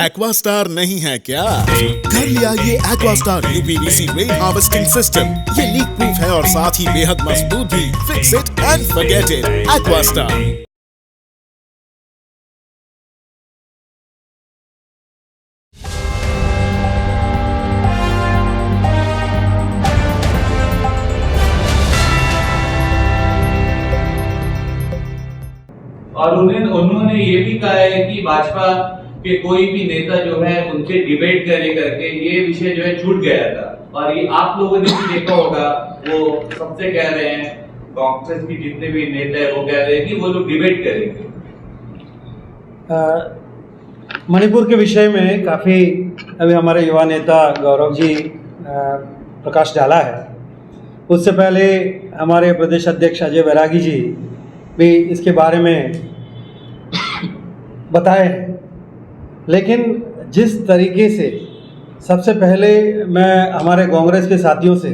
Aquastar नहीं है क्या? घर ले आइए Aquastar UPVC rain harvesting system. ये लीक प्रूफ है और साथ ही बेहद मजबूत भी। Fix it and forget it. Aquastar. और उन्होंने ये भी कहा है कि भाजपा के कोई भी नेता जो है उनसे डिबेट करे करके ये विषय जो है छूट गया था। और ये आप लोगों ने भी देखा होगा, वो सबसे कह रहे हैं, कांग्रेस की जितने भी नेता है वो कह रहे हैं कि वो लोग डिबेट करेंगे। मणिपुर के विषय में काफ़ी अभी हमारे युवा नेता गौरव जी प्रकाश डाला है। उससे पहले हमारे प्रदेश अध्यक्ष अजय बैरागी जी भी इसके बारे में बताए हैं। लेकिन जिस तरीके से सबसे पहले मैं हमारे कांग्रेस के साथियों से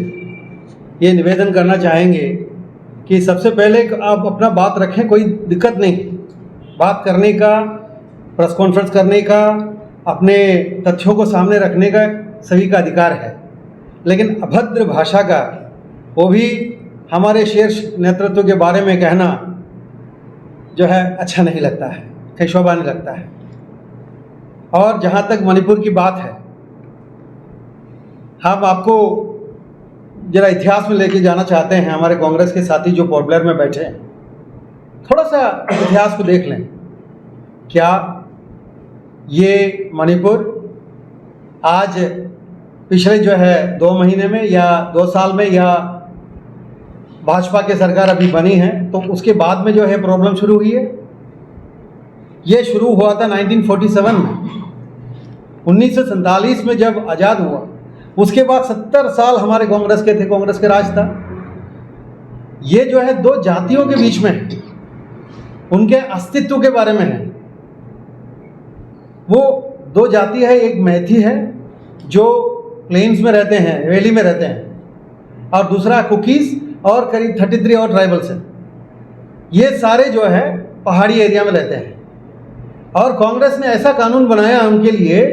ये निवेदन करना चाहेंगे कि सबसे पहले आप अपना बात रखें, कोई दिक्कत नहीं, बात करने का, प्रेस कॉन्फ्रेंस करने का, अपने तथ्यों को सामने रखने का सभी का अधिकार है। लेकिन अभद्र भाषा का, वो भी हमारे शीर्ष नेतृत्व के बारे में कहना जो है अच्छा नहीं लगता है, कहीं शोभा नहीं लगता है। और जहाँ तक मणिपुर की बात है, हम आपको जरा इतिहास में लेके जाना चाहते हैं। हमारे कांग्रेस के साथी जो पोर्ट ब्लेयर में बैठे हैं, थोड़ा सा इतिहास को देख लें। क्या ये मणिपुर आज पिछले जो है 2 महीने में या 2 साल में या भाजपा की सरकार अभी बनी है तो उसके बाद में जो है प्रॉब्लम शुरू हुई है? ये शुरू हुआ था 1947 में। 1947 में जब आज़ाद हुआ, उसके बाद 70 साल हमारे कांग्रेस के थे, कांग्रेस के राज था। ये जो है 2 जातियों के बीच में है, उनके अस्तित्व के बारे में है। वो 2 जाति है, एक मैथी है जो प्लेन्स में रहते हैं, वैली में रहते हैं, और दूसरा कुकीज़ और करीब 33 और ट्राइबल्स हैं। ये सारे जो है पहाड़ी एरिया में रहते हैं। और कांग्रेस ने ऐसा कानून बनाया उनके लिए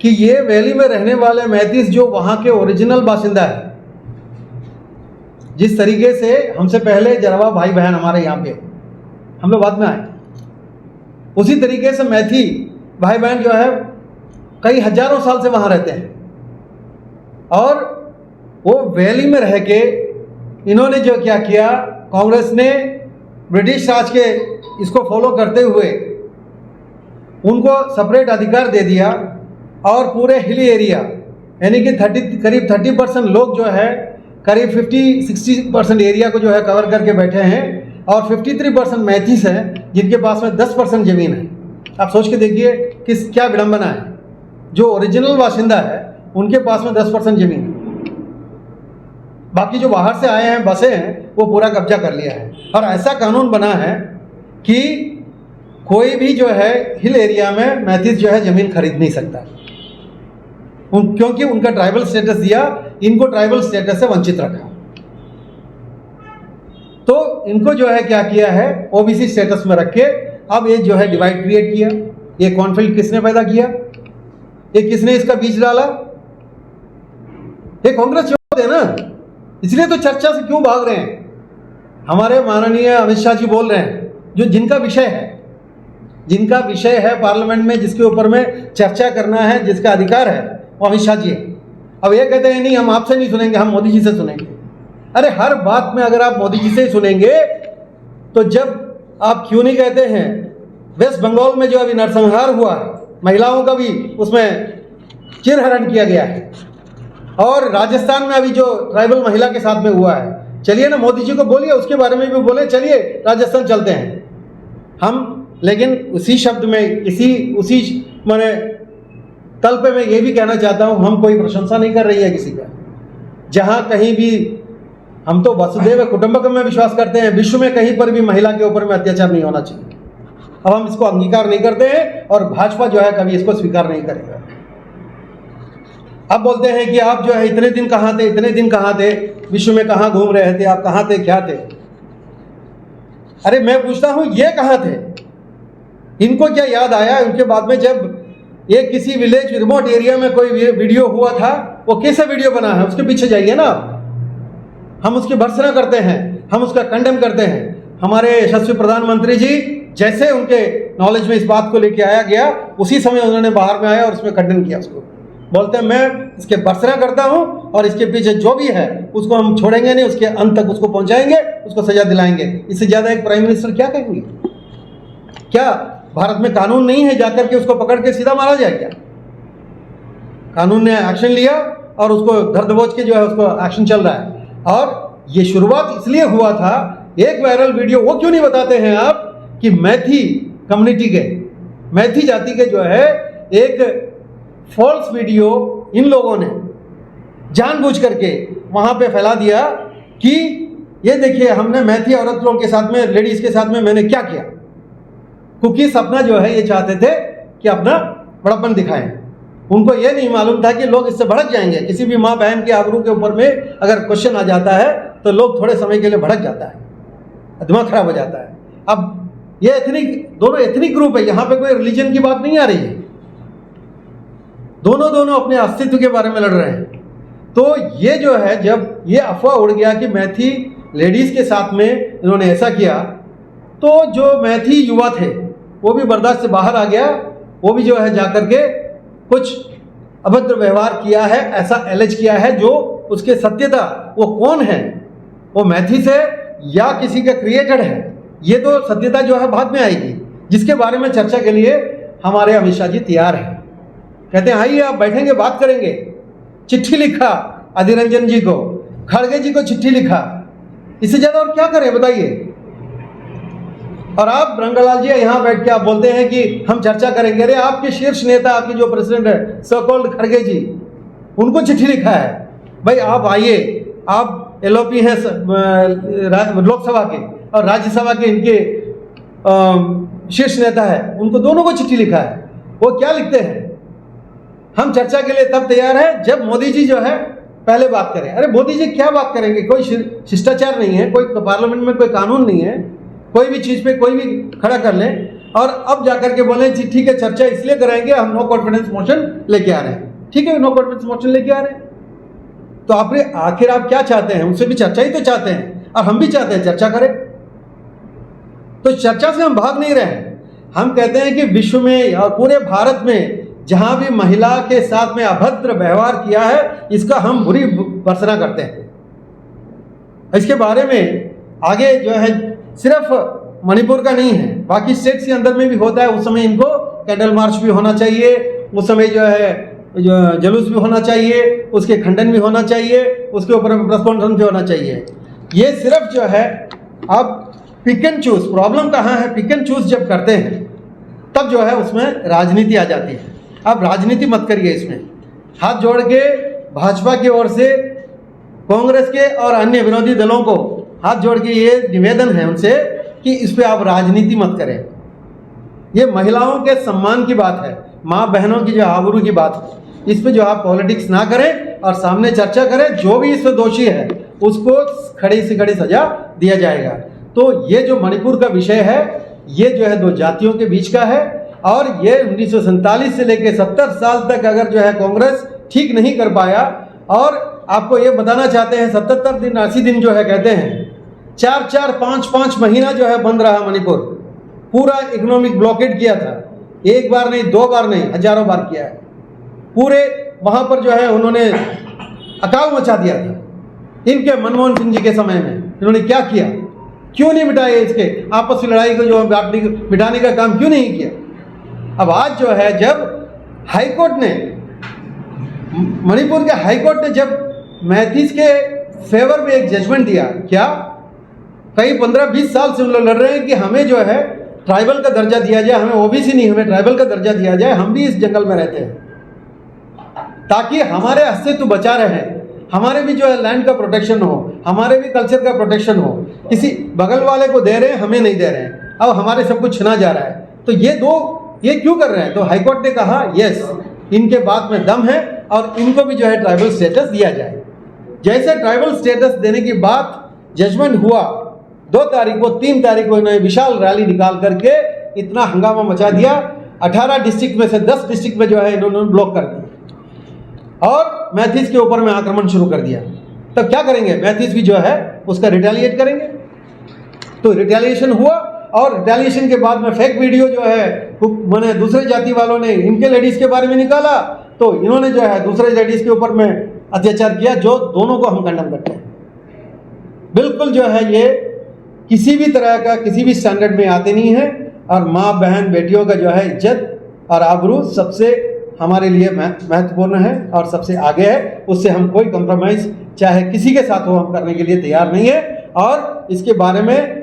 कि ये वैली में रहने वाले मैथीस जो वहाँ के ओरिजिनल बासिंदा है, जिस तरीके से हमसे पहले जरवा भाई बहन हमारे यहाँ पे, हम लोग बाद में आए, उसी तरीके से मैथी भाई बहन जो है कई हजारों साल से वहाँ रहते हैं। और वो वैली में रह के इन्होंने जो क्या किया, कांग्रेस ने ब्रिटिश राज के इसको फॉलो करते हुए उनको सेपरेट अधिकार दे दिया। और पूरे हिली एरिया यानी कि करीब 30% लोग जो है करीब 50-60% एरिया को जो है कवर करके बैठे हैं। और 53% मैथीस हैं जिनके पास में 10% ज़मीन है। आप सोच के देखिए कि क्या विडंबना है, जो ओरिजिनल बाशिंदा है उनके पास में 10% ज़मीन है, बाकी जो बाहर से आए हैं, बसे हैं, वो पूरा कब्जा कर लिया है। और ऐसा कानून बना है कि कोई भी जो है हिल एरिया में मैथीस जो है ज़मीन खरीद नहीं सकता, क्योंकि उनका ट्राइबल स्टेटस दिया, इनको ट्राइबल स्टेटस से वंचित रखा। तो इनको जो है क्या किया है, ओबीसी स्टेटस में रख के अब ये जो है डिवाइड क्रिएट किया। ये कॉन्फ्लिक्ट किसने पैदा किया, ये किसने इसका बीज डाला? ये कांग्रेस है ना, इसलिए तो चर्चा से क्यों भाग रहे हैं। हमारे माननीय अमित शाह जी बोल रहे हैं, जो जिनका विषय है पार्लियामेंट में, जिसके ऊपर में चर्चा करना है, जिसका अधिकार है, वो अमित शाह जी है। अब ये कहते हैं नहीं, हम आपसे नहीं सुनेंगे, हम मोदी जी से सुनेंगे। अरे हर बात में अगर आप मोदी जी से ही सुनेंगे तो जब आप क्यों नहीं कहते हैं वेस्ट बंगाल में जो अभी नरसंहार हुआ है, महिलाओं का भी उसमें चिरहरण किया गया है, और राजस्थान में अभी जो ट्राइबल महिला के साथ में हुआ है, चलिए ना मोदी जी को बोलिए, उसके बारे में भी बोले, चलिए राजस्थान चलते हैं हम। लेकिन उसी शब्द में उसी मैंने तल पे मैं ये भी कहना चाहता हूँ, हम कोई प्रशंसा नहीं कर रही है किसी का। जहाँ कहीं भी हम तो वसुधैव कुटुंबकम में विश्वास करते हैं, विश्व में कहीं पर भी महिला के ऊपर में अत्याचार नहीं होना चाहिए। अब हम इसको अंगीकार नहीं करते हैं और भाजपा जो है कभी इसको स्वीकार नहीं करेगा। अब बोलते हैं कि आप जो है इतने दिन कहाँ थे, विश्व में कहाँ घूम रहे थे, आप कहाँ थे, क्या थे? अरे मैं पूछता हूँ ये कहाँ थे? इनको क्या याद आया उनके बाद में जब ये किसी विलेज रिमोट एरिया में कोई वीडियो हुआ था, वो कैसा वीडियो बना है उसके पीछे जाइए ना आप। हम उसकी भर्त्सना करते हैं, हम उसका कंडेम करते हैं। हमारे यशस्वी प्रधानमंत्री जी जैसे उनके नॉलेज में इस बात को लेके आया गया, उसी समय उन्होंने बाहर में आया और उसमें खंडन किया। उसको बोलते हैं मैं इसके भर्त्सना करता हूं और इसके पीछे जो भी है उसको हम छोड़ेंगे नहीं, उसके अंत तक उसको पहुंचाएंगे, उसको सजा दिलाएंगे। इससे ज्यादा एक प्राइम मिनिस्टर क्या कहेंगे? क्या भारत में कानून नहीं है जाकर के उसको पकड़ के सीधा मारा जाए क्या? कानून ने एक्शन लिया और उसको धर दबोच के जो है उसको एक्शन चल रहा है। और ये शुरुआत इसलिए हुआ था, एक वायरल वीडियो वो क्यों नहीं बताते हैं आप कि मैथी कम्युनिटी के, मैथी जाति के जो है एक फॉल्स वीडियो इन लोगों ने जानबूझ करके वहां पे फैला दिया कि ये देखिए हमने मैथी औरत लोगों के साथ में, लेडीज के साथ में मैंने क्या किया। कुकीज अपना जो है ये चाहते थे कि अपना बड़प्पन दिखाएं। उनको ये नहीं मालूम था कि लोग इससे भड़क जाएंगे। किसी भी माँ बहन के आबरू के ऊपर में अगर क्वेश्चन आ जाता है तो लोग थोड़े समय के लिए भड़क जाता है, दिमाग खराब हो जाता है। अब ये एथनिक, दोनों एथनिक ग्रुप है, यहाँ पे कोई रिलीजन की बात नहीं आ रही है। दोनों अपने अस्तित्व के बारे में लड़ रहे हैं। तो ये जो है, जब ये अफवाह उड़ गया कि मैथी लेडीज के साथ में इन्होंने ऐसा किया, तो जो मैथी युवा थे वो भी बर्दाश्त से बाहर आ गया। वो भी जो है जाकर के कुछ अभद्र व्यवहार किया है, ऐसा एलिज किया है। जो उसके सत्यता वो कौन है, वो मैथी से या किसी का क्रिएटेड है, ये तो सत्यता जो है बाद में आएगी, जिसके बारे में चर्चा के लिए हमारे अमित शाह जी तैयार हैं। कहते हैं आइए आप बैठेंगे, बात करेंगे। चिट्ठी लिखा अधीर रंजन जी को, खड़गे जी को चिट्ठी लिखा, इससे ज्यादा और क्या करें बताइए। और आप रंगलाल जी यहाँ बैठ के आप बोलते हैं कि हम चर्चा करेंगे। अरे आपके शीर्ष नेता, आपके जो प्रेसिडेंट है सो कॉल्ड खड़गे जी, उनको चिट्ठी लिखा है, भाई आप आइए, आप एलओपी हैं लोकसभा के और राज्यसभा के इनके शीर्ष नेता है, उनको दोनों को चिट्ठी लिखा है। वो क्या लिखते हैं, हम चर्चा के लिए तब तैयार है जब मोदी जी जो है पहले बात करें। अरे मोदी जी क्या बात करेंगे, कोई शिष्टाचार नहीं है, कोई पार्लियामेंट में कोई कानून नहीं है, कोई भी चीज पे कोई भी खड़ा कर लें और अब जाकर के बोले जी ठीक है चर्चा इसलिए करेंगे, हम नो कॉन्फिडेंस मोशन लेके आ रहे हैं। ठीक है, नो कॉन्फिडेंस मोशन लेके आ रहे हैं, तो आखिर आप क्या चाहते हैं? उनसे भी चर्चा ही तो चाहते हैं और हम भी चाहते हैं चर्चा करें। तो चर्चा से हम भाग नहीं रहे हैं। हम कहते हैं कि विश्व में और पूरे भारत में जहां भी महिला के साथ में अभद्र व्यवहार किया है, इसका हम बुरी भर्त्सना करते हैं। इसके बारे में आगे जो है सिर्फ मणिपुर का नहीं है, बाकी स्टेट्स के अंदर में भी होता है। उस समय इनको कैंडल मार्च भी होना चाहिए, उस समय जो है जुलूस भी होना चाहिए, उसके खंडन भी होना चाहिए, उसके ऊपर प्रेस कॉन्फ्रेंस भी होना चाहिए। ये सिर्फ जो है अब पिक एंड चूज, प्रॉब्लम कहाँ है, पिक एंड चूज जब करते हैं तब जो है उसमें राजनीति आ जाती है। अब राजनीति मत करिए इसमें। हाथ जोड़ के भाजपा की ओर से कांग्रेस के और अन्य विरोधी दलों को हाथ जोड़ के ये निवेदन है उनसे कि इस पे आप राजनीति मत करें। ये महिलाओं के सम्मान की बात है, माँ बहनों की जो आबरू की बात है, इस पे जो आप पॉलिटिक्स ना करें और सामने चर्चा करें। जो भी इस पे दोषी है उसको खड़ी से खड़ी सजा दिया जाएगा। तो ये जो मणिपुर का विषय है, ये जो है दो जातियों के बीच का है और ये 1947 से लेकर 70 साल तक अगर जो है कांग्रेस ठीक नहीं कर पाया, और आपको ये बताना चाहते हैं 77 दिन 80 दिन जो है कहते हैं 4-4 5-5 महीना जो है बंद रहा मणिपुर, पूरा इकोनॉमिक ब्लॉकेट किया था। एक बार नहीं, दो बार नहीं, हजारों बार किया है। पूरे वहां पर जो है उन्होंने अकाल मचा दिया था। इनके मनमोहन सिंह जी के समय में इन्होंने क्या किया, क्यों नहीं मिटाए इसके आपस की लड़ाई को, जो मिटाने का काम क्यों नहीं किया। अब आज जो है जब हाईकोर्ट ने, मणिपुर के हाईकोर्ट ने जब मैथीज के फेवर में एक जजमेंट दिया, क्या कई 15-20 साल से लड़ रहे हैं कि हमें जो है ट्राइबल का दर्जा दिया जाए, हमें ओबीसी नहीं, हमें ट्राइबल का दर्जा दिया जाए, हम भी इस जंगल में रहते हैं ताकि हमारे अस्तित्व बचा रहे, हमारे भी जो है लैंड का प्रोटेक्शन हो, हमारे भी कल्चर का प्रोटेक्शन हो। किसी बगल वाले को दे रहे हैं, हमें नहीं दे रहे हैं, अब हमारे सब कुछ छिना जा रहा है। तो ये क्यों कर रहे हैं? तो हाईकोर्ट ने कहा यस, इनके बात में दम है और इनको भी जो है ट्राइबल स्टेटस दिया जाए। जैसे ट्राइबल स्टेटस देने की बात जजमेंट हुआ 2 तारीख को, 3 तारीख को इन्होंने विशाल रैली निकाल करके इतना हंगामा मचा दिया। 18 डिस्ट्रिक्ट में से 10 डिस्ट्रिक्ट में जो है इन्होंने ब्लॉक कर दिया और मैथिस के ऊपर में आक्रमण शुरू कर दिया। तब क्या करेंगे, मैथिस भी जो है उसका रिटेलिएट करेंगे। तो रिटेलिएशन हुआ और रिटेलिएशन के बाद में फेक वीडियो जो है मैंने दूसरे जाति वालों ने इनके लेडीज़ के बारे में निकाला, तो इन्होंने जो है दूसरे लेडीज़ के ऊपर में अत्याचार किया, जो दोनों को हम कंडेम करते हैं। बिल्कुल जो है ये किसी भी तरह का किसी भी स्टैंडर्ड में आते नहीं है और माँ बहन बेटियों का जो है इज्जत और आबरू सबसे हमारे लिए महत्वपूर्ण है और सबसे आगे है। उससे हम कोई कंप्रोमाइज़ चाहे किसी के साथ हो हम करने के लिए तैयार नहीं है और इसके बारे में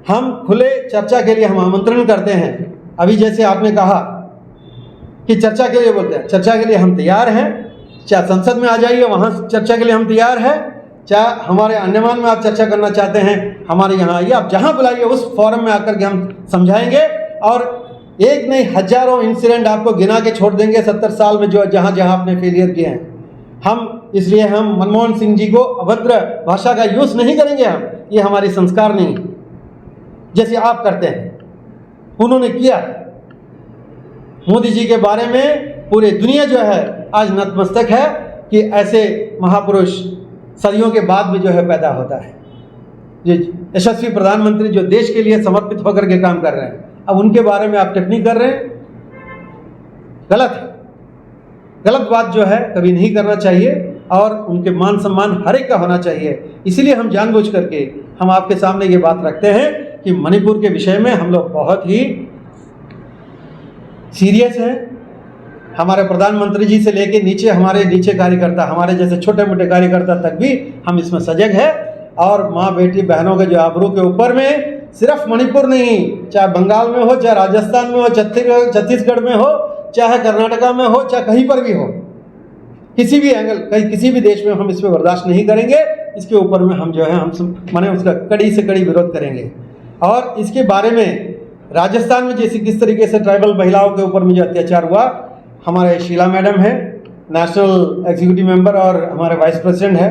हम खुले चर्चा के लिए हम आमंत्रण करते हैं। अभी जैसे आपने कहा कि चर्चा के लिए बोलते हैं, चर्चा के लिए हम तैयार हैं, चाहे संसद में आ जाइए वहाँ चर्चा के लिए हम तैयार हैं, चाहे हमारे अंडमान में आप चर्चा करना चाहते हैं हमारे यहाँ आइए, आप जहाँ बुलाइए उस फोरम में आकर के हम समझाएंगे और एक नहीं हजारों इंसिडेंट आपको गिना के छोड़ देंगे 70 साल में जो जहाँ जहाँ आपने फेलियर किए हैं। हम इसलिए हम मनमोहन सिंह जी को अभद्र भाषा का यूज़ नहीं करेंगे, हम ये हमारी संस्कार नहीं जैसे आप करते हैं, उन्होंने किया। मोदी जी के बारे में पूरी दुनिया जो है आज नतमस्तक है कि ऐसे महापुरुष सदियों के बाद में जो है पैदा होता है, जो यशस्वी प्रधानमंत्री जो देश के लिए समर्पित होकर के काम कर रहे हैं, अब उनके बारे में आप टिप्पणी कर रहे हैं, गलत है। गलत बात जो है कभी नहीं करना चाहिए और उनके मान सम्मान हर एक का होना चाहिए। इसीलिए हम जानबूझ करके हम आपके सामने ये बात रखते हैं कि मणिपुर के विषय में हम लोग बहुत ही सीरियस हैं। हमारे प्रधानमंत्री जी से लेके नीचे हमारे नीचे कार्यकर्ता, हमारे जैसे छोटे मोटे कार्यकर्ता तक भी हम इसमें सजग है और माँ बेटी बहनों के जो आबरू के ऊपर में सिर्फ मणिपुर नहीं, चाहे बंगाल में हो, चाहे राजस्थान में हो, छत्तीसगढ़ में हो, चाहे कर्नाटका में हो, चाहे कहीं पर भी हो, किसी भी एंगल कहीं किसी भी देश में हम इसमें बर्दाश्त नहीं करेंगे। इसके ऊपर में हम जो है हम माने उसका कड़ी से कड़ी विरोध करेंगे। और इसके बारे में राजस्थान में जैसे किस तरीके से ट्राइबल महिलाओं के ऊपर में जो अत्याचार हुआ, हमारे शीला मैडम है नेशनल एग्जीक्यूटिव मेंबर और हमारे वाइस प्रेसिडेंट है,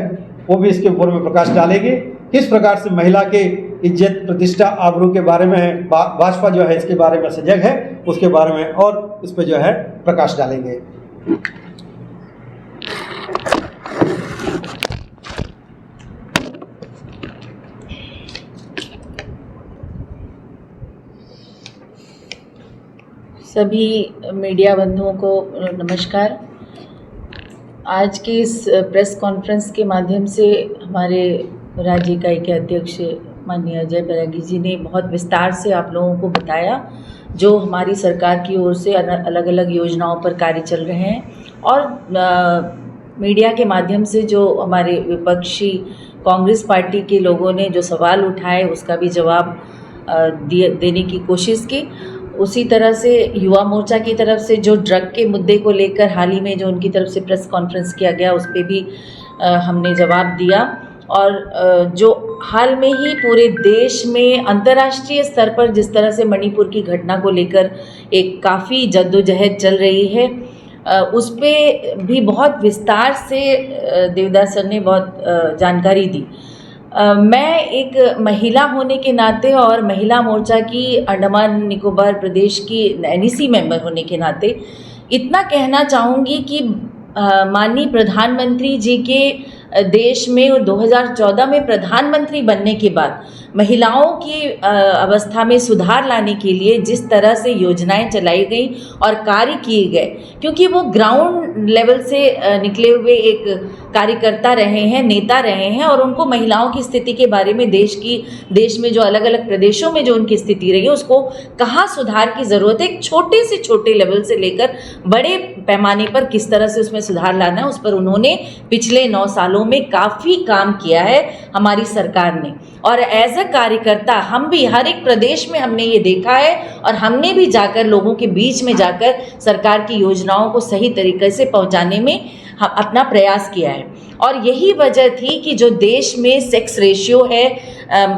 वो भी इसके ऊपर में प्रकाश डालेंगे किस प्रकार से महिला के इज्जत प्रतिष्ठा आबरू के बारे में भाजपा जो है इसके बारे में सजग है, उसके बारे में और इस पर जो है प्रकाश डालेंगे। सभी मीडिया बंधुओं को नमस्कार। आज के इस प्रेस कॉन्फ्रेंस के माध्यम से हमारे राज्य इकाई के अध्यक्ष माननीय अजय बैरागी जी ने बहुत विस्तार से आप लोगों को बताया जो हमारी सरकार की ओर से अलग अलग योजनाओं पर कार्य चल रहे हैं और मीडिया के माध्यम से जो हमारे विपक्षी कांग्रेस पार्टी के लोगों ने जो सवाल उठाए उसका भी जवाब देने की कोशिश की। उसी तरह से युवा मोर्चा की तरफ से जो ड्रग के मुद्दे को लेकर हाल ही में जो उनकी तरफ से प्रेस कॉन्फ्रेंस किया गया उस पर भी हमने जवाब दिया। और जो हाल में ही पूरे देश में अंतर्राष्ट्रीय स्तर पर जिस तरह से मणिपुर की घटना को लेकर एक काफ़ी जद्दोजहद चल रही है उस पर भी बहुत विस्तार से देवदास सर ने बहुत जानकारी दी। मैं एक महिला होने के नाते और महिला मोर्चा की अंडमान निकोबार प्रदेश की NEC मेंबर होने के नाते इतना कहना चाहूँगी कि माननीय प्रधानमंत्री जी के देश में 2014 में प्रधानमंत्री बनने के बाद महिलाओं की अवस्था में सुधार लाने के लिए जिस तरह से योजनाएं चलाई गई और कार्य किए गए, क्योंकि वो ग्राउंड लेवल से निकले हुए एक कार्यकर्ता रहे हैं, नेता रहे हैं और उनको महिलाओं की स्थिति के बारे में देश में जो अलग अलग प्रदेशों में जो उनकी स्थिति रही है उसको कहाँ सुधार की ज़रूरत है, एक छोटे से छोटे लेवल से लेकर बड़े पैमाने पर किस तरह से उसमें सुधार लाना है, उस पर उन्होंने पिछले 9 सालों में काफ़ी काम किया है हमारी सरकार ने। और एज अ कार्यकर्ता हम भी हर एक प्रदेश में हमने ये देखा है और हमने भी जाकर लोगों के बीच में जाकर सरकार की योजनाओं को सही तरीके से पहुंचाने में अपना प्रयास किया है। और यही वजह थी कि जो देश में सेक्स रेशियो है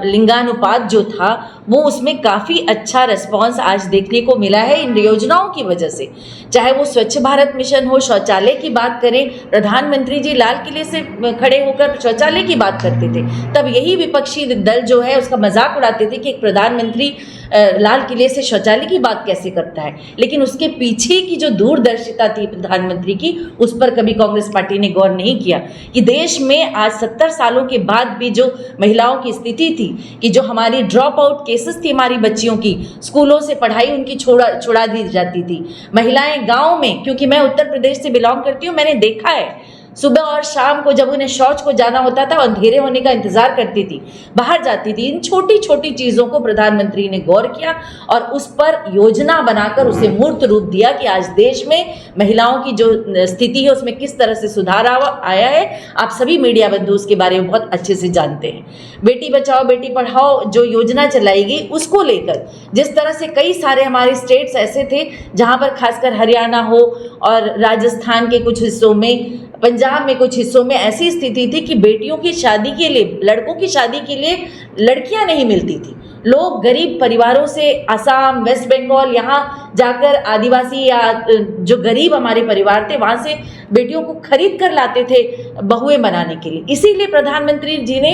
लिंगानुपात जो था वो उसमें काफ़ी अच्छा रिस्पॉन्स आज देखने को मिला है इन योजनाओं की वजह से। चाहे वो स्वच्छ भारत मिशन हो, शौचालय की बात करें, प्रधानमंत्री जी लाल किले से खड़े होकर शौचालय की बात करते थे, तब यही विपक्षी दल जो है उसका मजाक उड़ाते थे कि एक प्रधानमंत्री लाल किले से शौचालय की बात कैसे करता है। लेकिन उसके पीछे की जो दूरदर्शिता थी प्रधानमंत्री की, उस पर कभी कांग्रेस पार्टी ने गौर नहीं किया कि देश में आज 70 सालों के बाद भी जो महिलाओं की स्थिति थी कि जो हमारी ड्रॉप आउट केसेस थी, हमारी बच्चियों की स्कूलों से पढ़ाई उनकी छुड़ा दी जाती थी। महिलाएं गाँव में, क्योंकि मैं उत्तर प्रदेश से बिलोंग करती हूँ, मैंने देखा है सुबह और शाम को जब उन्हें शौच को जाना होता था, अंधेरे होने का इंतजार करती थी, बाहर जाती थी। इन छोटी छोटी चीज़ों को प्रधानमंत्री ने गौर किया और उस पर योजना बनाकर उसे मूर्त रूप दिया कि आज देश में महिलाओं की जो स्थिति है उसमें किस तरह से सुधार आया है। आप सभी मीडिया बंधु उसके बारे में बहुत अच्छे से जानते हैं। बेटी बचाओ बेटी पढ़ाओ जो योजना चलाई गई, उसको लेकर जिस तरह से कई सारे हमारे स्टेट्स ऐसे थे जहाँ पर खासकर हरियाणा हो और राजस्थान के कुछ हिस्सों में, पंजाब में कुछ हिस्सों में ऐसी स्थिति थी कि बेटियों की शादी के लिए, लड़कों की शादी के लिए लड़कियां नहीं मिलती थी। लोग गरीब परिवारों से असम, वेस्ट बंगाल, यहाँ जाकर आदिवासी या जो गरीब हमारे परिवार थे वहाँ से बेटियों को खरीद कर लाते थे बहुएं बनाने के लिए। इसीलिए प्रधानमंत्री जी ने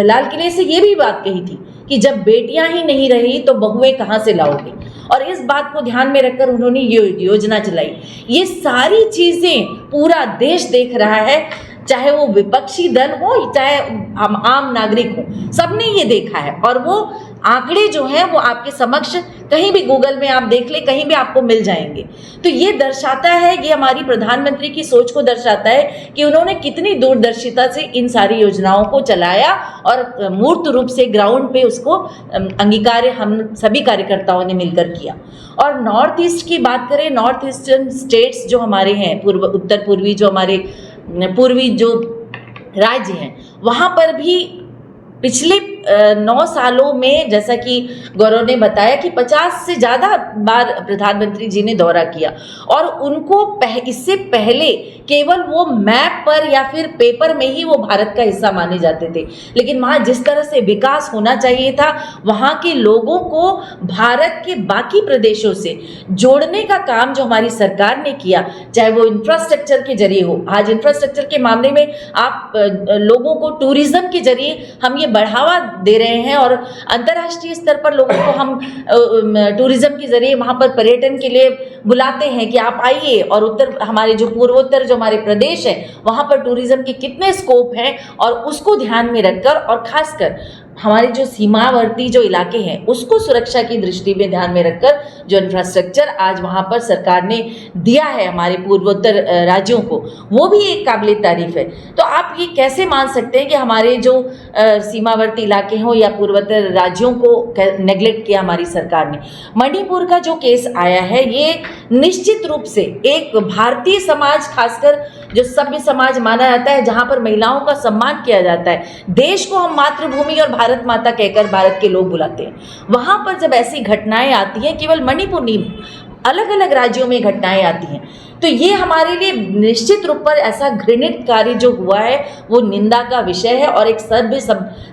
लाल किले से ये भी बात कही थी कि जब बेटियां ही नहीं रही तो बहुएं कहाँ से लाओगे, और इस बात को ध्यान में रखकर उन्होंने ये योजना चलाई। ये सारी चीज़ें पूरा देश देख रहा है, चाहे वो विपक्षी दल हो चाहे हम आम नागरिक हो, सबने ये देखा है। और वो आंकड़े जो हैं वो आपके समक्ष कहीं भी गूगल में आप देख ले, कहीं भी आपको मिल जाएंगे। तो ये दर्शाता है, ये हमारी प्रधानमंत्री की सोच को दर्शाता है कि उन्होंने कितनी दूरदर्शिता से इन सारी योजनाओं को चलाया और मूर्त रूप से ग्राउंड पे उसको अंगीकार हम सभी कार्यकर्ताओं ने मिलकर किया। और नॉर्थ ईस्ट की बात करें, नॉर्थ ईस्टर्न स्टेट्स जो हमारे हैं, उत्तर पूर्वी जो हमारे पूर्वी जो राज्य हैं, वहाँ पर भी पिछले 9 सालों में जैसा कि गौरव ने बताया कि 50 से ज़्यादा बार प्रधानमंत्री जी ने दौरा किया और उनको इससे पहले केवल वो मैप पर या फिर पेपर में ही वो भारत का हिस्सा माने जाते थे। लेकिन वहाँ जिस तरह से विकास होना चाहिए था, वहाँ के लोगों को भारत के बाकी प्रदेशों से जोड़ने का काम जो हमारी सरकार ने किया, चाहे वो इंफ्रास्ट्रक्चर के जरिए हो। आज इंफ्रास्ट्रक्चर के मामले में आप लोगों को टूरिज्म के जरिए हम ये बढ़ावा दे रहे हैं और अंतर्राष्ट्रीय स्तर पर लोगों को हम टूरिज्म के जरिए वहाँ पर पर्यटन के लिए बुलाते हैं कि आप आइए। और उत्तर हमारे जो पूर्वोत्तर जो हमारे प्रदेश है वहाँ पर टूरिज्म के कितने स्कोप हैं और उसको ध्यान में रखकर और खासकर हमारे जो सीमावर्ती जो इलाके हैं उसको सुरक्षा की दृष्टि में ध्यान में रखकर जो इंफ्रास्ट्रक्चर आज वहाँ पर सरकार ने दिया है हमारे पूर्वोत्तर राज्यों को, वो भी एक काबिल तारीफ है। तो आप ये कैसे मान सकते हैं कि हमारे जो सीमावर्ती इलाके हों या पूर्वोत्तर राज्यों को नेग्लेक्ट किया हमारी सरकार ने। मणिपुर का जो केस आया है ये निश्चित रूप से एक भारतीय समाज, खासकर जो सभ्य समाज माना जाता है, जहाँ पर महिलाओं का सम्मान किया जाता है, देश को हम मातृभूमि और भारत माता कहकर भारत के लोग बुलाते हैं, वहाँ पर जब ऐसी घटनाएं आती हैं, केवल मणिपुर नहीं अलग अलग राज्यों में घटनाएं आती हैं, तो ये हमारे लिए निश्चित रूप पर ऐसा घृणित कार्य जो हुआ है वो निंदा का विषय है और एक सभ्य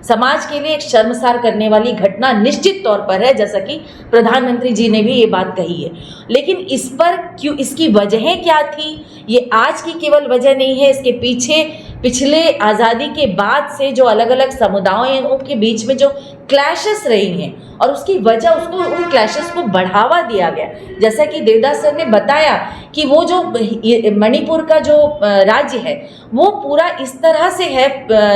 समाज के लिए एक शर्मसार करने वाली घटना निश्चित तौर पर है, जैसा कि प्रधानमंत्री जी ने भी ये बात कही है। लेकिन इस पर क्यों, इसकी वजहें क्या थी, ये आज की केवल वजह नहीं है, इसके पीछे पिछले आज़ादी के बाद से जो अलग अलग समुदायों के बीच में जो क्लैशेस रही हैं और उसकी वजह उसको उन क्लैशेस को बढ़ावा दिया गया। जैसा कि देवदास सर ने बताया कि वो जो मणिपुर का जो राज्य है वो पूरा इस तरह से है,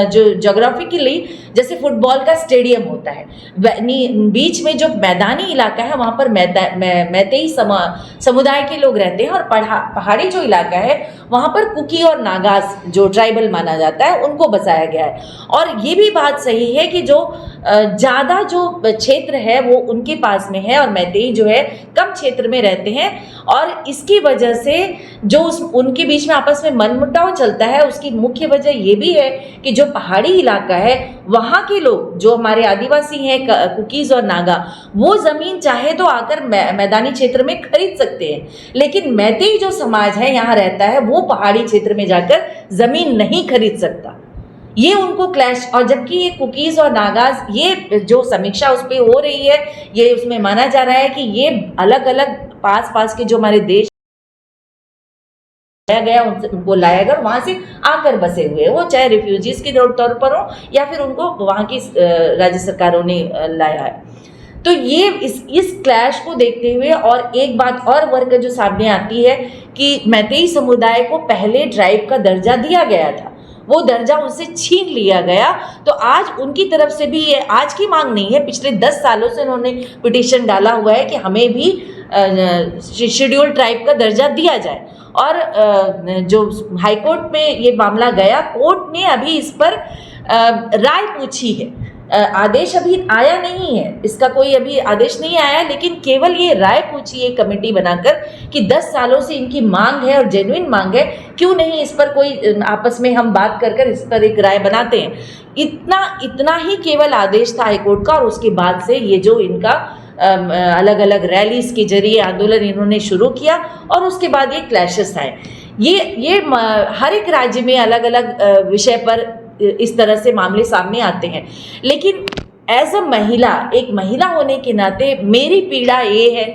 जो जोग्राफिकली जैसे फुटबॉल का स्टेडियम होता है, बीच में जो मैदानी इलाका है वहाँ पर मैतेई समुदाय के लोग रहते हैं और पहाड़ी जो इलाका है वहाँ पर कुकी और नागास जो ट्राइबल माना जाता है उनको बसाया गया है। और ये भी बात सही है कि जो ज़्यादा जो क्षेत्र है वो उनके पास में है और मैतेई जो है कम क्षेत्र में रहते हैं और इसकी वजह से जो उनके बीच में आपस में मनमुटाव चलता है उसकी मुख्य वजह ये भी है कि जो पहाड़ी इलाका है वहाँ के लोग जो हमारे आदिवासी हैं, कुकीज़ और नागा, वो ज़मीन चाहे तो आकर मैदानी क्षेत्र में खरीद सकते हैं, लेकिन मैतेई जो समाज है यहाँ रहता है वो पहाड़ी क्षेत्र में जाकर ज़मीन नहीं खरीद सकता। ये उनको क्लैश, और जबकि ये कुकीज और नागाज, ये जो समीक्षा उस पर हो रही है, ये उसमें माना जा रहा है कि ये अलग अलग पास के जो हमारे देश गया उनको लाया गया, वहां से आकर बसे हुए, वो चाहे रिफ्यूजीज के तौर पर हो या फिर उनको वहां की राज्य सरकारों ने लाया है। तो ये इस क्लैश को देखते हुए, और एक बात और वर्ग जो सामने आती है कि मैतेई समुदाय को पहले ट्राइब का दर्जा दिया गया था, वो दर्जा उनसे छीन लिया गया। तो आज उनकी तरफ से भी ये आज की मांग नहीं है, पिछले 10 सालों से उन्होंने पिटीशन डाला हुआ है कि हमें भी शेड्यूल्ड ट्राइब का दर्जा दिया जाए। और जो हाईकोर्ट में ये मामला गया, कोर्ट ने अभी इस पर राय पूछी है, आदेश अभी आया नहीं है, इसका कोई अभी आदेश नहीं आया, लेकिन केवल ये राय पूछी है कमेटी बनाकर कि 10 सालों से इनकी मांग है और जेन्युइन मांग है, क्यों नहीं इस पर कोई आपस में हम बात कर इस पर एक राय बनाते हैं। इतना ही केवल आदेश था हाईकोर्ट का, और उसके बाद से ये जो इनका अलग अलग रैलीज के जरिए आंदोलन इन्होंने शुरू किया, और उसके बाद ये क्लैशेस आए। ये हर एक राज्य में अलग अलग विषय पर इस तरह से मामले सामने आते हैं, लेकिन एज अ महिला, एक महिला होने के नाते मेरी पीड़ा ये है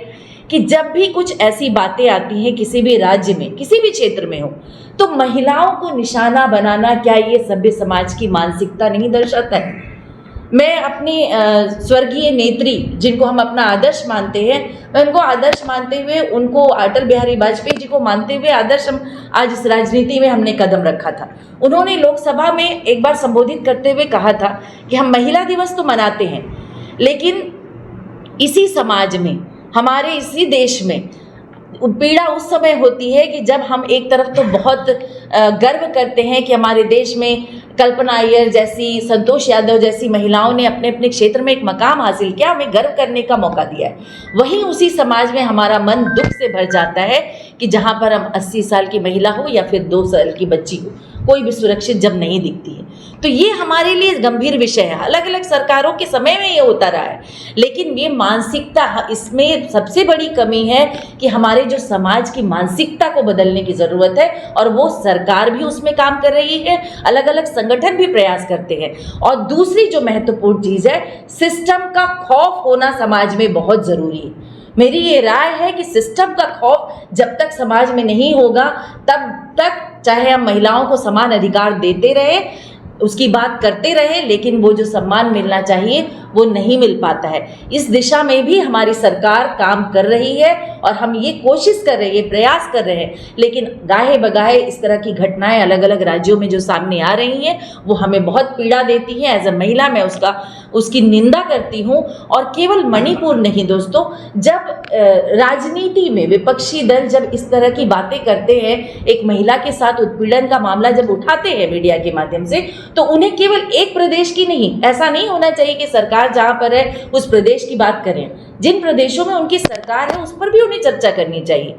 कि जब भी कुछ ऐसी बातें आती हैं किसी भी राज्य में, किसी भी क्षेत्र में हो, तो महिलाओं को निशाना बनाना क्या ये सभ्य समाज की मानसिकता नहीं दर्शाता है? मैं अपनी स्वर्गीय नेत्री, जिनको हम अपना आदर्श मानते हैं, मैं उनको आदर्श मानते हुए, उनको अटल बिहारी वाजपेयी जी को मानते हुए आदर्श हम आज इस राजनीति में हमने कदम रखा था। उन्होंने लोकसभा में एक बार संबोधित करते हुए कहा था कि हम महिला दिवस तो मनाते हैं, लेकिन इसी समाज में, हमारे इसी देश में पीड़ा उस समय होती है कि जब हम एक तरफ तो बहुत गर्व करते हैं कि हमारे देश में कल्पना अय्यर जैसी, संतोष यादव जैसी महिलाओं ने अपने अपने क्षेत्र में एक मकाम हासिल किया, हमें गर्व करने का मौका दिया है। वहीं उसी समाज में हमारा मन दुख से भर जाता है कि जहां पर हम 80 साल की महिला हो या फिर 2 साल की बच्ची हो, कोई भी सुरक्षित जब नहीं दिखती है। तो ये हमारे लिए गंभीर विषय है। अलग अलग सरकारों के समय में ये होता रहा है, लेकिन ये मानसिकता, इसमें सबसे बड़ी कमी है कि हमारे जो समाज की मानसिकता को बदलने की ज़रूरत है, और वो सरकार भी उसमें काम कर रही है, अलग अलग संगठन भी प्रयास करते हैं। और दूसरी जो महत्वपूर्ण चीज़ है, सिस्टम का खौफ होना समाज में बहुत ज़रूरी है। मेरी ये राय है कि सिस्टम का खौफ जब तक समाज में नहीं होगा, तब तक चाहे हम महिलाओं को समान अधिकार देते रहे, उसकी बात करते रहे, लेकिन वो जो सम्मान मिलना चाहिए वो नहीं मिल पाता है। इस दिशा में भी हमारी सरकार काम कर रही है, और हम ये कोशिश कर रहे हैं, प्रयास कर रहे हैं, लेकिन गाहे बगाहे इस तरह की घटनाएं अलग अलग राज्यों में जो सामने आ रही हैं वो हमें बहुत पीड़ा देती हैं। एज अ महिला मैं उसकी निंदा करती हूँ। और केवल मणिपुर नहीं दोस्तों, जब राजनीति में विपक्षी दल जब इस तरह की बातें करते हैं, एक महिला के साथ उत्पीड़न का मामला जब उठाते हैं मीडिया के माध्यम से, तो उन्हें केवल एक प्रदेश की नहीं, ऐसा नहीं होना चाहिए कि सरकार जहां पर है उस प्रदेश की बात करें। जिन प्रदेशों में उनकी सरकार है उस पर भी उन्हें चर्चा करनी चाहिए।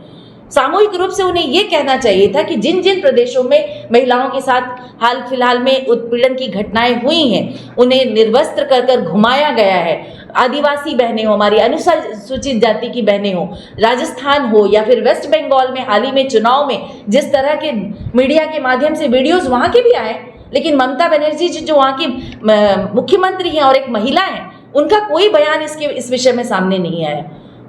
सामूहिक रूप से उन्हें यह कहना चाहिए था कि जिन जिन प्रदेशों में महिलाओं के साथ हाल फिलहाल में उत्पीड़न की घटनाएं हुई हैं, उन्हें निर्वस्त्र कर घुमाया गया है, आदिवासी बहनें हो, हमारी अनुसूचित जाति की बहनें हो, राजस्थान हो या फिर वेस्ट बंगाल में हाल ही में चुनाव में जिस तरह के मीडिया के माध्यम से वीडियोज वहां के भी आए, लेकिन ममता बनर्जी जी जो वहाँ की मुख्यमंत्री हैं और एक महिला हैं, उनका कोई बयान इस विषय में सामने नहीं आया।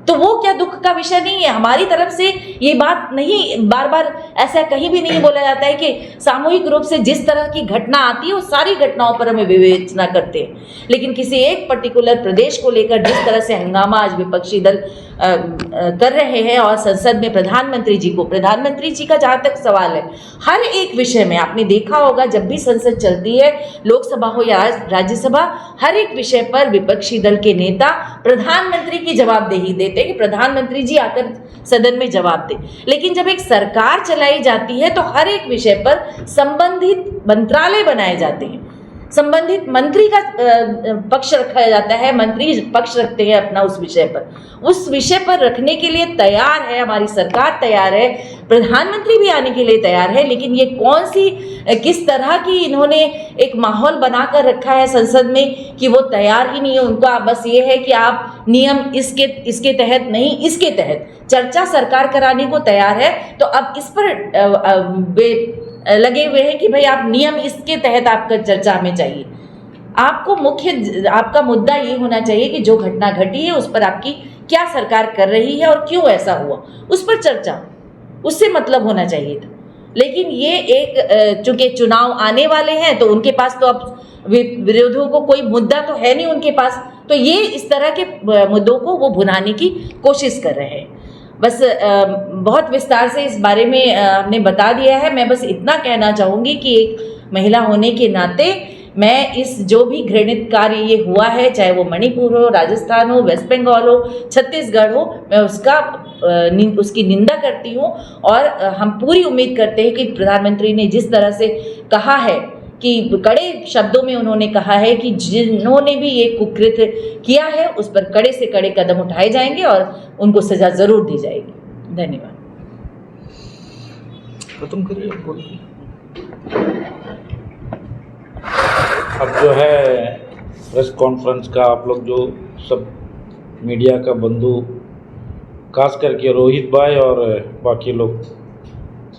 तो वो क्या दुख का विषय नहीं है? हमारी तरफ से ये बात नहीं, बार बार ऐसा कहीं भी नहीं बोला जाता है कि सामूहिक रूप से जिस तरह की घटना आती है वो सारी घटनाओं पर हमें विवेचना करते हैं, लेकिन किसी एक पर्टिकुलर प्रदेश को लेकर जिस तरह से हंगामा आज विपक्षी दल कर रहे हैं, और संसद में प्रधानमंत्री जी का जहाँ तक सवाल है, हर एक विषय में आपने देखा होगा जब भी संसद चलती है, लोकसभा हो या राज्यसभा, हर एक विषय पर विपक्षी दल के नेता प्रधानमंत्री की जवाबदेही देते कि प्रधानमंत्री जी आकर सदन में जवाब दे। लेकिन जब एक सरकार चलाई जाती है तो हर एक विषय पर संबंधित मंत्रालय बनाए जाते हैं, संबंधित मंत्री का पक्ष रखा जाता है, मंत्री पक्ष रखते हैं अपना उस विषय पर रखने के लिए तैयार है हमारी सरकार, तैयार है, प्रधानमंत्री भी आने के लिए तैयार है। लेकिन ये किस तरह की इन्होंने एक माहौल बनाकर रखा है संसद में कि वो तैयार ही नहीं है। उनका बस ये है कि आप नियम इसके तहत नहीं, इसके तहत चर्चा सरकार कराने को तैयार है, तो अब इस पर लगे हुए हैं कि भाई आप नियम इसके तहत आपका चर्चा हमें चाहिए। आपको आपका मुद्दा ये होना चाहिए कि जो घटना घटी है उस पर आपकी क्या सरकार कर रही है और क्यों ऐसा हुआ, उस पर चर्चा, उससे मतलब होना चाहिए था। लेकिन ये एक चूंकि चुनाव आने वाले हैं तो उनके पास तो अब विरोधियों को कोई मुद्दा तो है नहीं उनके पास, तो ये इस तरह के मुद्दों को वो भुनाने की कोशिश कर रहे हैं। बस बहुत विस्तार से इस बारे में हमने बता दिया है। मैं बस इतना कहना चाहूँगी कि एक महिला होने के नाते मैं इस जो भी घृणित कार्य ये हुआ है, चाहे वो मणिपुर हो, राजस्थान हो, वेस्ट बंगाल हो, छत्तीसगढ़ हो, मैं उसकी निंदा करती हूँ। और हम पूरी उम्मीद करते हैं कि प्रधानमंत्री ने जिस तरह से कहा है कि कड़े शब्दों में उन्होंने कहा है कि जिन्होंने भी ये कुकृत्य किया है उस पर कड़े से कड़े कदम उठाए जाएंगे और उनको सजा जरूर दी जाएगी। धन्यवाद। खत्म करिए। अब जो है प्रेस कॉन्फ्रेंस का आप लोग जो सब मीडिया का बंधु, खास करके रोहित भाई और बाकी लोग,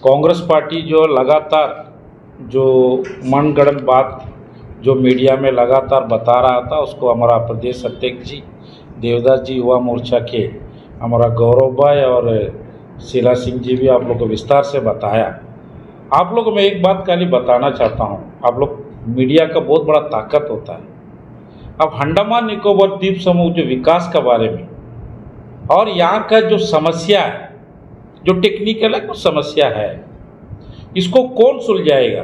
कांग्रेस पार्टी जो लगातार जो मनगढ़ंत बात जो मीडिया में लगातार बता रहा था उसको हमारा प्रदेश अध्यक्ष जी देवदास जी युवा मोर्चा के हमारा गौरव भाई और शीला सिंह जी भी आप लोग को विस्तार से बताया। आप लोग को मैं एक बात खाली बताना चाहता हूँ, आप लोग मीडिया का बहुत बड़ा ताकत होता है। अब अंडमान निकोबार द्वीप समूह जो विकास के बारे में और यहाँ का जो समस्या है, जो टेक्निकल है कुछ समस्या है, इसको कौन सुलझाएगा?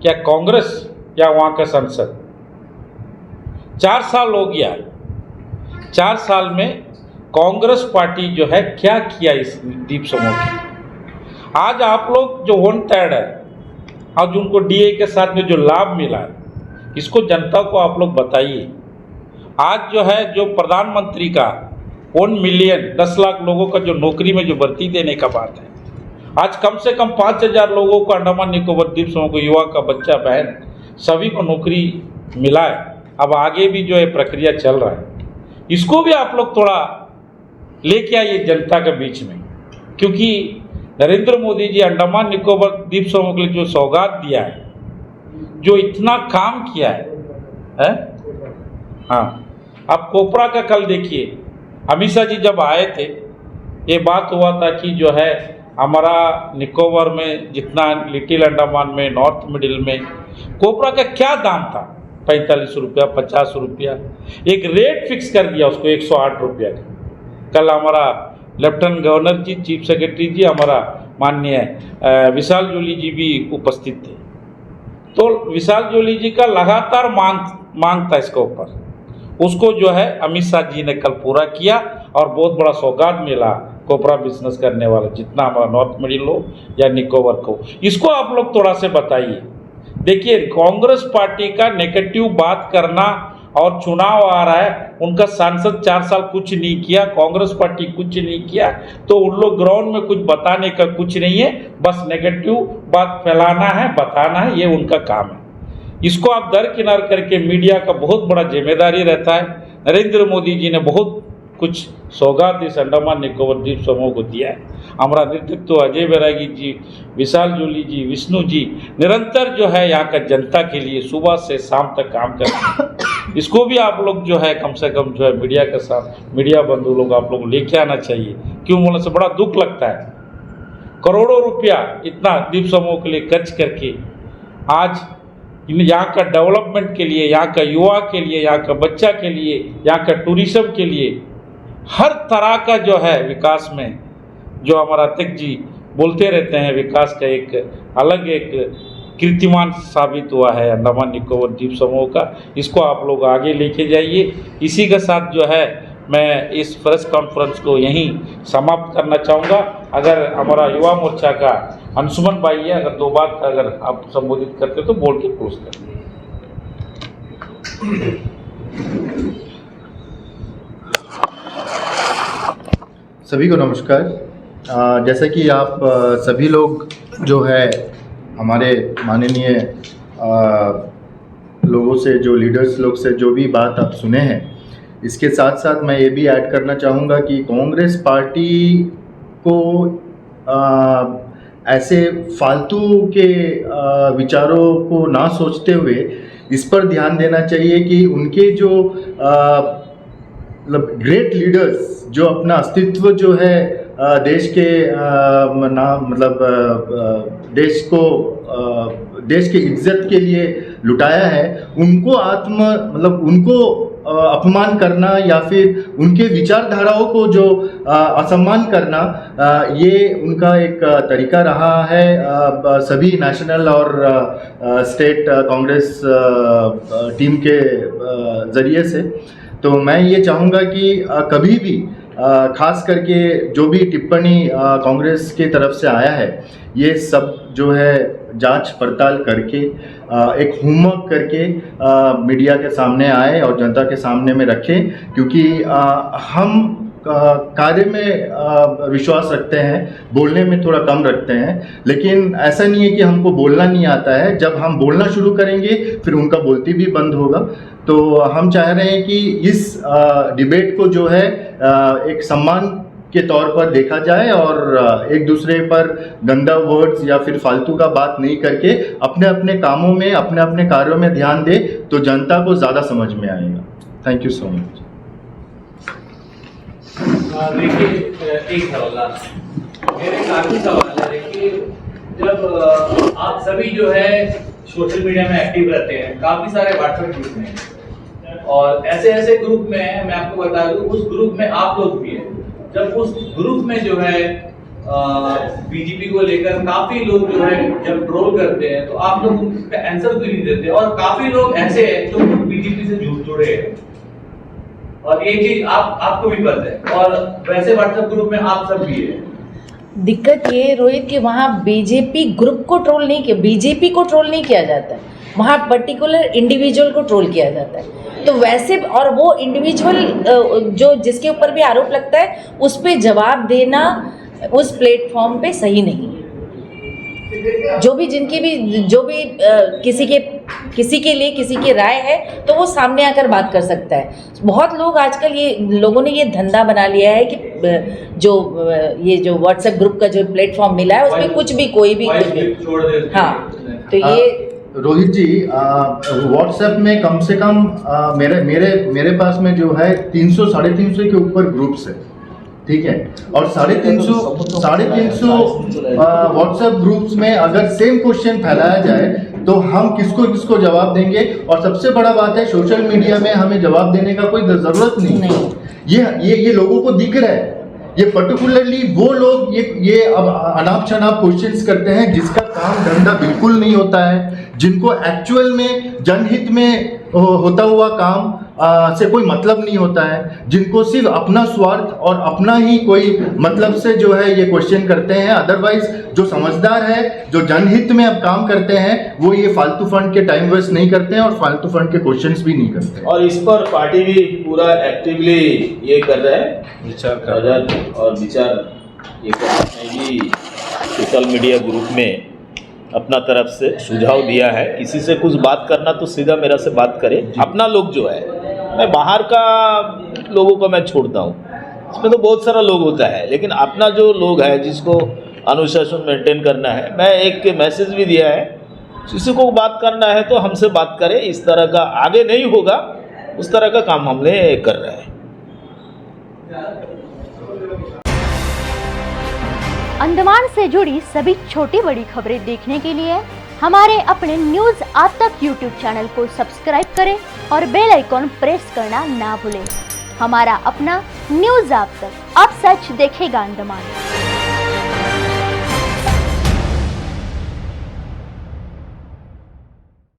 क्या कांग्रेस या वहाँ का संसद? 4 साल हो गया, 4 साल में कांग्रेस पार्टी जो है क्या किया इस द्वीप समूह की? आज आप लोग जो 1/3 है और उनको डीए के साथ में जो लाभ मिला है, इसको जनता को आप लोग बताइए। आज जो है जो प्रधानमंत्री का 1 मिलियन 10 लाख लोगों का जो नौकरी में जो भर्ती देने का बात है, आज कम से कम 5,000 लोगों को अंडमान निकोबार द्वीप समूह को, युवा का बच्चा बहन सभी को नौकरी मिला है। अब आगे भी जो है प्रक्रिया चल रहा है, इसको भी आप लोग थोड़ा लेके आइए जनता के बीच में, क्योंकि नरेंद्र मोदी जी अंडमान निकोबार द्वीप समूह के लिए जो सौगात दिया है, जो इतना काम किया है? हाँ, आप कोपरा का कल देखिए, अमित शाह जी जब आए थे ये बात हुआ था कि जो है हमारा निकोबार में जितना लिटिल अंडमान में, नॉर्थ मिडिल में कोपरा का क्या दाम था, 45 रुपया, 50 रुपया, एक रेट फिक्स कर दिया उसको 108 रुपया का। कल हमारा लेफ्टिनेंट गवर्नर जी, चीफ सेक्रेटरी जी, हमारा माननीय विशाल जोली जी भी उपस्थित थे। तो विशाल जोली जी का लगातार मांग था इसके ऊपर, उसको जो है अमित शाह जी ने कल पूरा किया और बहुत बड़ा सौगात मिला कोपरा बिजनेस करने वाला, जितना हमारा नॉर्थ मिडिल हो या निकोबार को। इसको आप लोग थोड़ा से बताइए। देखिए, कांग्रेस पार्टी का नेगेटिव बात करना और चुनाव आ रहा है, उनका सांसद 4 साल कुछ नहीं किया, कांग्रेस पार्टी कुछ नहीं किया, तो उन लोग ग्राउंड में कुछ बताने का कुछ नहीं है, बस नेगेटिव बात फैलाना है, बताना है, ये उनका काम है। इसको आप दरकिनार करके मीडिया का बहुत बड़ा जिम्मेदारी रहता है। नरेंद्र मोदी जी ने बहुत कुछ सौगात इस अंडमान निकोबार द्वीप समूह को दिया है। हमारा नेतृत्व अजय बैरागी जी, विशाल जोली जी, विष्णु जी निरंतर जो है यहाँ का जनता के लिए सुबह से शाम तक काम करते हैं। इसको भी आप लोग जो है कम से कम जो है मीडिया के साथ, मीडिया बंधु लोग आप लोग लेके आना चाहिए। क्यों बोलने से बड़ा दुख लगता है, करोड़ों रुपया इतना द्वीप समूह के लिए खर्च करके आज यहाँ का डेवलपमेंट के लिए, यहाँ का युवा के लिए, यहाँ का बच्चा के लिए, यहाँ का टूरिज्म के लिए, हर तरह का जो है विकास में जो हमारा अध्यक्ष जी बोलते रहते हैं, विकास का एक अलग एक कीर्तिमान साबित हुआ है अंडमान निकोबार द्वीप समूह का। इसको आप लोग आगे लेके जाइए। इसी के साथ जो है मैं इस प्रेस कॉन्फ्रेंस को यहीं समाप्त करना चाहूँगा। अगर हमारा युवा मोर्चा का अंशुमन भाई है, अगर 2 बात अगर आप संबोधित करते तो बोल के क्लोज करें। सभी को नमस्कार। जैसा कि आप सभी लोग जो है हमारे माननीय लोगों से, जो लीडर्स लोग से जो भी बात आप सुने हैं, इसके साथ साथ मैं ये भी ऐड करना चाहूँगा कि कांग्रेस पार्टी को ऐसे फालतू के विचारों को ना सोचते हुए इस पर ध्यान देना चाहिए कि उनके जो मतलब ग्रेट लीडर्स जो अपना अस्तित्व जो है देश के देश के इज्जत के लिए लुटाया है, उनको उनको अपमान करना या फिर उनके विचारधाराओं को जो असम्मान करना, ये उनका एक तरीका रहा है सभी नेशनल और स्टेट कांग्रेस टीम के ज़रिए से। तो मैं ये चाहूँगा कि कभी भी खास करके जो भी टिप्पणी कांग्रेस की तरफ से आया है, ये सब जो है जांच पड़ताल करके एक होमवर्क करके मीडिया के सामने आए और जनता के सामने में रखें, क्योंकि हम कार्य में विश्वास रखते हैं, बोलने में थोड़ा कम रखते हैं। लेकिन ऐसा नहीं है कि हमको बोलना नहीं आता है, जब हम बोलना शुरू करेंगे फिर उनका बोलती भी बंद होगा। तो हम चाह रहे हैं कि इस डिबेट को जो है एक सम्मान के तौर पर देखा जाए और एक दूसरे पर गंदा वर्ड्स या फिर फालतू का बात नहीं करके अपने अपने कामों में, अपने अपने कार्यों में ध्यान दे, तो जनता को ज़्यादा समझ में आएगा। Thank you so much. देखिए, एक सवाल मेरे काफी सवाल है। देखिए, जब आप सभी जो है सोशल मीडिया में एक्टिव रहते हैं, काफी सारे व्हाट्सएप ग्रुप में, और ऐसे ग्रुप में है, मैं आपको बता दूं, उस ग्रुप में आप लोग भी हैं। जब उस ग्रुप में जो है बीजेपी को लेकर काफी लोग जो है जब ट्रोल करते हैं, तो आप लोग उनका आंसर भी नहीं देते, और काफी लोग ऐसे हैं जो बीजेपी से जुड़े हैं, और ये चीज आपको भी पता है, और वैसे व्हाट्सएप ग्रुप में आप सब भी है। दिक्कत ये रोहित कि वहाँ बीजेपी ग्रुप को ट्रोल नहीं किया, बीजेपी को ट्रोल नहीं किया जाता है, वहाँ पर्टिकुलर इंडिविजुअल को ट्रोल किया जाता है। तो वैसे, और वो इंडिविजुअल जो जिसके ऊपर भी आरोप लगता है, उस पे जवाब देना उस प्लेटफॉर्म पे सही नहीं है। जो भी किसी के लिए किसी की राय है, तो वो सामने आकर बात कर सकता है। बहुत लोग आजकल लोगों ने ये धंधा बना लिया है कि जो व्हाट्सएप ग्रुप का जो प्लेटफॉर्म मिला है, उसमें कुछ भी कोई भी हाँ, तो ये रोहित जी, व्हाट्सएप में कम से कम मेरे पास में जो है 300-350 के ऊपर ग्रुप्स है, ठीक है, और 350 व्हाट्सएप ग्रुप्स में अगर सेम क्वेश्चन फैलाया जाए तो हम किसको जवाब देंगे। और सबसे बड़ा बात है, सोशल मीडिया में हमें जवाब देने का कोई जरूरत नहीं। ये लोगों को दिख रहा है, ये पर्टिकुलरली वो लोग ये अब अनाप शनाप क्वेश्चंस करते हैं जिसका काम धंधा बिल्कुल नहीं होता है, जिनको एक्चुअल में जनहित में होता हुआ काम से कोई मतलब नहीं होता है, जिनको सिर्फ अपना स्वार्थ और अपना ही कोई मतलब से जो है ये क्वेश्चन करते हैं। अदरवाइज जो समझदार है, जो जनहित में अब काम करते हैं, वो ये फालतू फंड के टाइम वेस्ट नहीं करते हैं और फालतू फंड के क्वेश्चंस भी नहीं करते। और इस पर पार्टी भी पूरा एक्टिवली ये कर रहा है, विचार ये कर रहे हैं। सोशल मीडिया ग्रुप में अपना तरफ से सुझाव दिया है, किसी से कुछ बात करना तो सीधा मेरा से बात करे। अपना लोग जो है, मैं बाहर का लोगों को मैं छोड़ता हूँ, इसमें तो बहुत सारा लोग होता है, लेकिन अपना जो लोग है जिसको अनुशासन मेंटेन करना है, मैं एक मैसेज भी दिया है, किसी को बात करना है तो हमसे बात करें। इस तरह का आगे नहीं होगा, उस तरह का काम हमने कर रहे हैं। अंडमान से जुड़ी सभी छोटी बड़ी खबरें देखने के लिए हमारे अपने न्यूज़ आज तक यूट्यूब चैनल को सब्सक्राइब करें और बेल आइकॉन प्रेस करना ना भूलें। हमारा अपना न्यूज़ आज तक, अब सच देखेगा अंडमान।